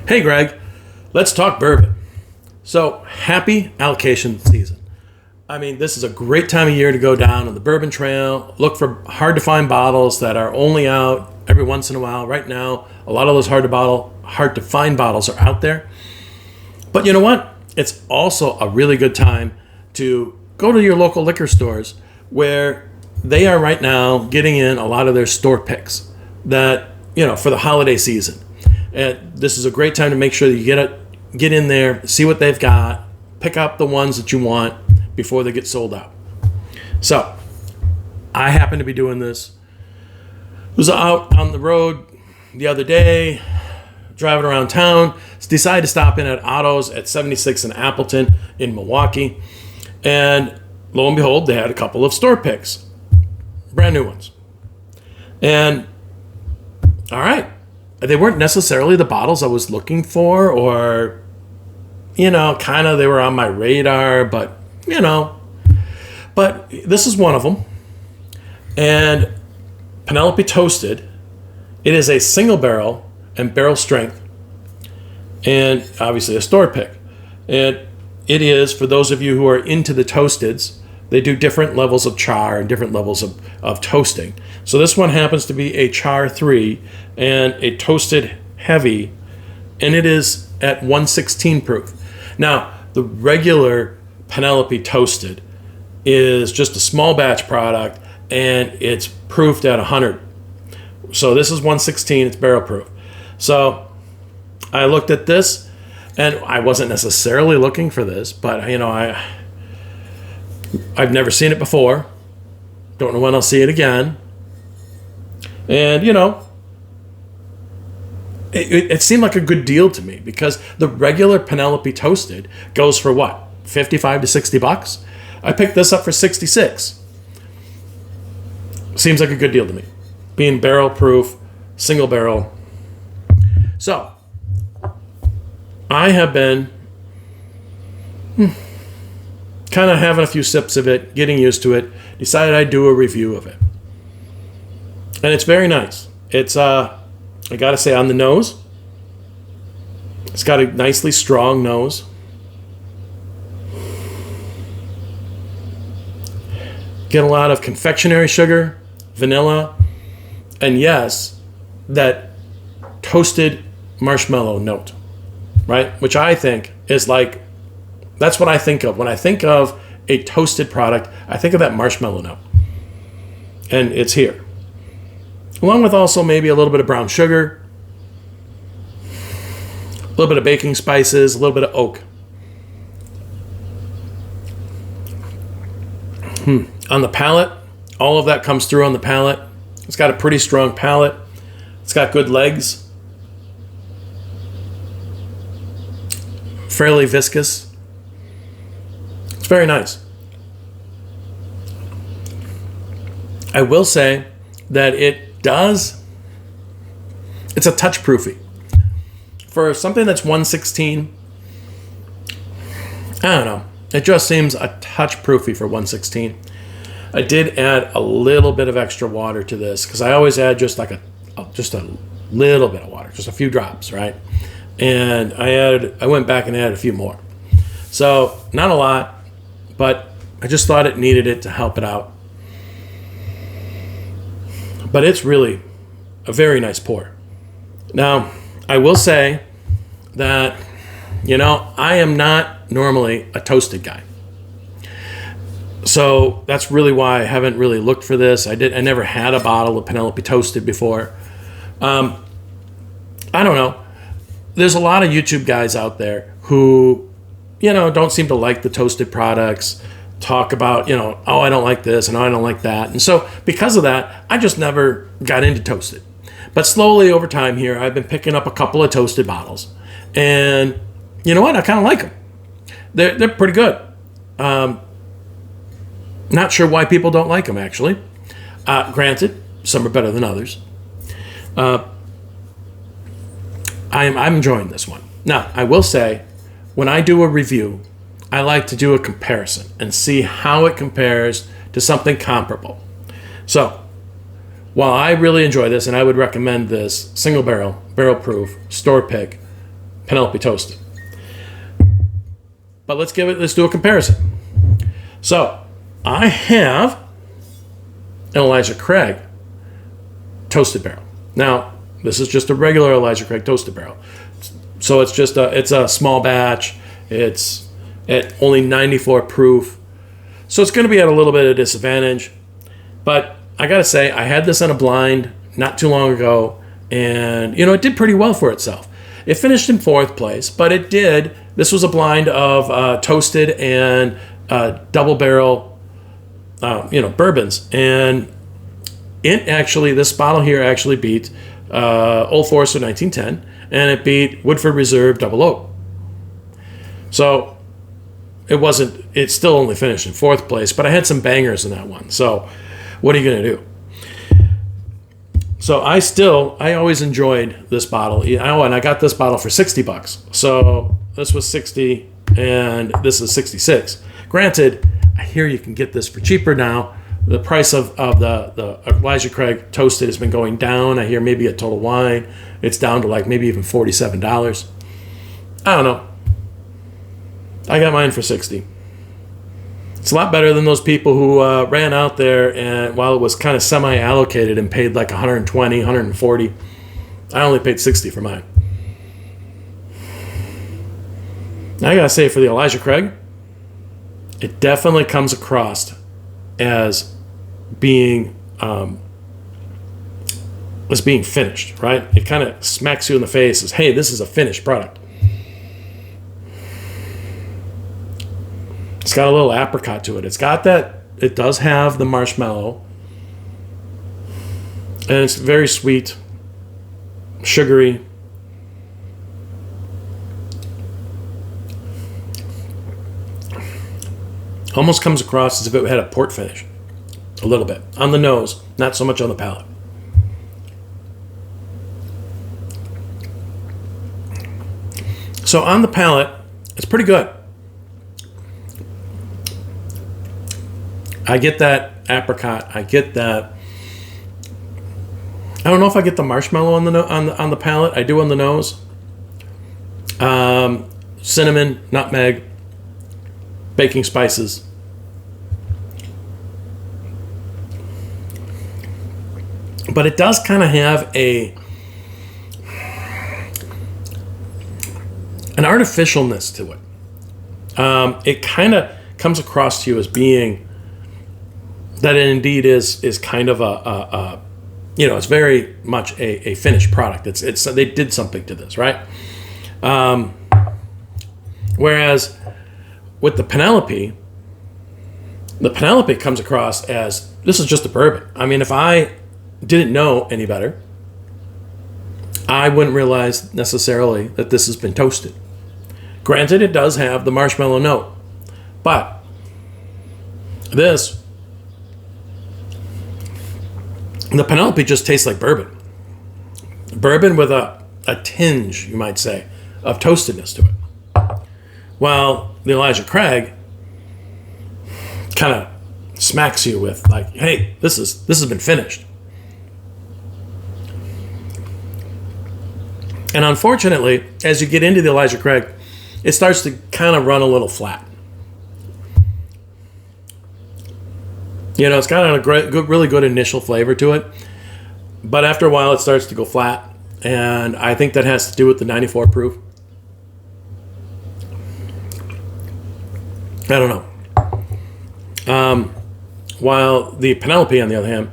Hey Greg, let's talk bourbon. So, happy allocation season. I mean, this is a great time of year to go down on the bourbon trail, look for hard to find bottles that are only out every once in a while. Right now, a lot of those hard to find bottles are out there. But you know what? It's also a really good time to go to your local liquor stores where they are right now getting in a lot of their store picks that, for the holiday season. And this is a great time to make sure that you get in there, see what they've got, pick up the ones that you want before they get sold out. So, I happen to be doing this. I was out on the road the other day, driving around town, decided to stop in at Otto's at 76 and Appleton in Milwaukee, and lo and behold, they had a couple of store picks, brand new ones. And, all right, they weren't necessarily the bottles I was looking for, or, kind of they were on my radar, but this is one of them. And Penelope Toasted, it is a single barrel and barrel strength, and obviously a store pick. And it is, for those of you who are into the toasteds, they do different levels of char and different levels of toasting. So this one happens to be a char 3 and a toasted heavy, and it is at 116 proof. Now, the regular Penelope Toasted is just a small batch product, and it's proofed at 100. So this is 116, it's barrel proof. So I looked at this, and I wasn't necessarily looking for this, but I've never seen it before. Don't know when I'll see it again. And, it seemed like a good deal to me, because the regular Penelope Toasted goes for what? 55 to 60 bucks? I picked this up for 66. Seems like a good deal to me. Being barrel proof, single barrel. So, I have been kind of having a few sips of it, getting used to it, decided I'd do a review of it. And it's very nice. It's, I gotta say, on the nose, it's got a nicely strong nose. Get a lot of confectionery sugar, vanilla, and yes, that toasted marshmallow note, right? Which I think is that's what I think of. When I think of a toasted product, I think of that marshmallow note. And it's here. Along with also maybe a little bit of brown sugar, a little bit of baking spices, a little bit of oak. On the palate, all of that comes through on the palate. It's got a pretty strong palate. It's got good legs. Fairly viscous. It's very nice. I will say that it's a touch proofy. For something that's 116, I don't know. It just seems a touch proofy for 116. I did add a little bit of extra water to this, because I always add just a little bit of water, just a few drops, right? And I went back and added a few more. So not a lot, but I just thought it needed it to help it out. But it's really a very nice pour. Now, I will say that, I am not normally a toasted guy. So that's really why I haven't really looked for this. I never had a bottle of Penelope Toasted before. I don't know. There's a lot of YouTube guys out there who, don't seem to like the toasted products, talk about, oh, I don't like this and I don't like that. And so because of that, I just never got into toasted. But slowly over time here, I've been picking up a couple of toasted bottles. And you know what? I kind of like them. They're pretty good. Not sure why people don't like them, actually. Granted, some are better than others. I'm enjoying this one. Now, I will say, when I do a review, I like to do a comparison and see how it compares to something comparable. So, while I really enjoy this, and I would recommend this single barrel, barrel proof, store pick, Penelope Toasted. But let's do a comparison. So I have an Elijah Craig Toasted Barrel. Now, this is just a regular Elijah Craig Toasted Barrel. So it's a small batch. It's at only 94 proof. So it's going to be at a little bit of disadvantage. But I got to say, I had this on a blind not too long ago, and it did pretty well for itself. It finished in 4th place, but it did. This was a blind of toasted and double barrel, bourbons, and this bottle here actually beat Old Forester 1910, and it beat Woodford Reserve Double Oak. So it still only finished in 4th place, but I had some bangers in that one. So what are you going to do? So I always enjoyed this bottle. And I got this bottle for $60. So this was 60 and this is 66. Granted, I hear you can get this for cheaper now. The price of the Elijah Craig Toasted has been going down. I hear maybe at Total Wine, it's down to like maybe even $47. I don't know. I got mine for 60. It's a lot better than those people who ran out there and while it was kind of semi-allocated and paid like 120, 140. I only paid 60 for mine. Now I gotta say, for the Elijah Craig, it definitely comes across as being finished, right? It kind of smacks you in the face as, hey, this is a finished product. It's got a little apricot to it. It does have the marshmallow. And it's very sweet, sugary. Almost comes across as if it had a port finish. A little bit. On the nose, not so much on the palate. So on the palate, it's pretty good. I get that apricot. I get that. I don't know if I get the marshmallow on the palate. I do on the nose. Cinnamon, nutmeg, baking spices. But it does kind of have an artificialness to it. It kind of comes across to you as being that it indeed is kind of it's very much a finished product. It's they did something to this, right? Whereas with the Penelope comes across as this is just a bourbon. I mean, if I didn't know any better, I wouldn't realize necessarily that this has been toasted. Granted, it does have the marshmallow note, but the Penelope just tastes like bourbon. Bourbon with a tinge, you might say, of toastedness to it. While the Elijah Craig kind of smacks you with like, hey, this has been finished. And unfortunately, as you get into the Elijah Craig, it starts to kind of run a little flat. It's got a really good initial flavor to it, but after a while it starts to go flat, and I think that has to do with the 94 proof. I don't know. While the Penelope, on the other hand,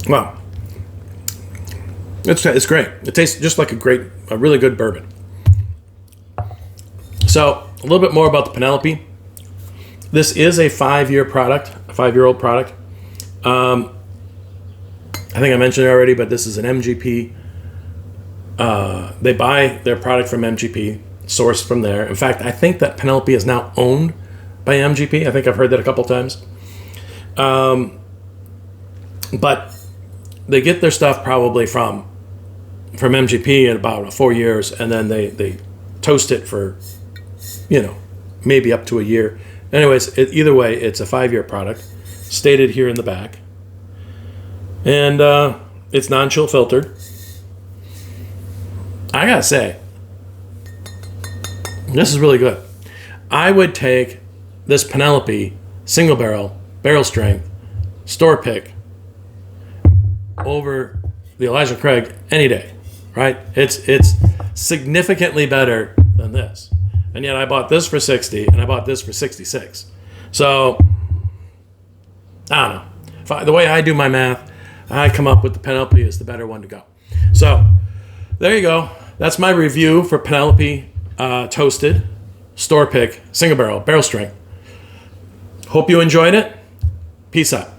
well, it's great. It tastes just like a really good bourbon. So a little bit more about the Penelope. This is a 5-year-old product. I think I mentioned it already, but this is an MGP. They buy their product from MGP, sourced from there. In fact, I think that Penelope is now owned by MGP. I think I've heard that a couple times. But they get their stuff probably from MGP in about 4 years, and then they toast it for, maybe up to a year. Anyways, either way, it's a 5-year product, stated here in the back. And it's non-chill filtered. I gotta say, this is really good. I would take this Penelope single barrel strength, store pick over the Elijah Craig any day, right? It's significantly better than this. And yet I bought this for 60 and I bought this for 66. So, I don't know. The way I do my math, I come up with the Penelope is the better one to go. So, there you go. That's my review for Penelope Toasted Store Pick Single Barrel Strength. Hope you enjoyed it. Peace out.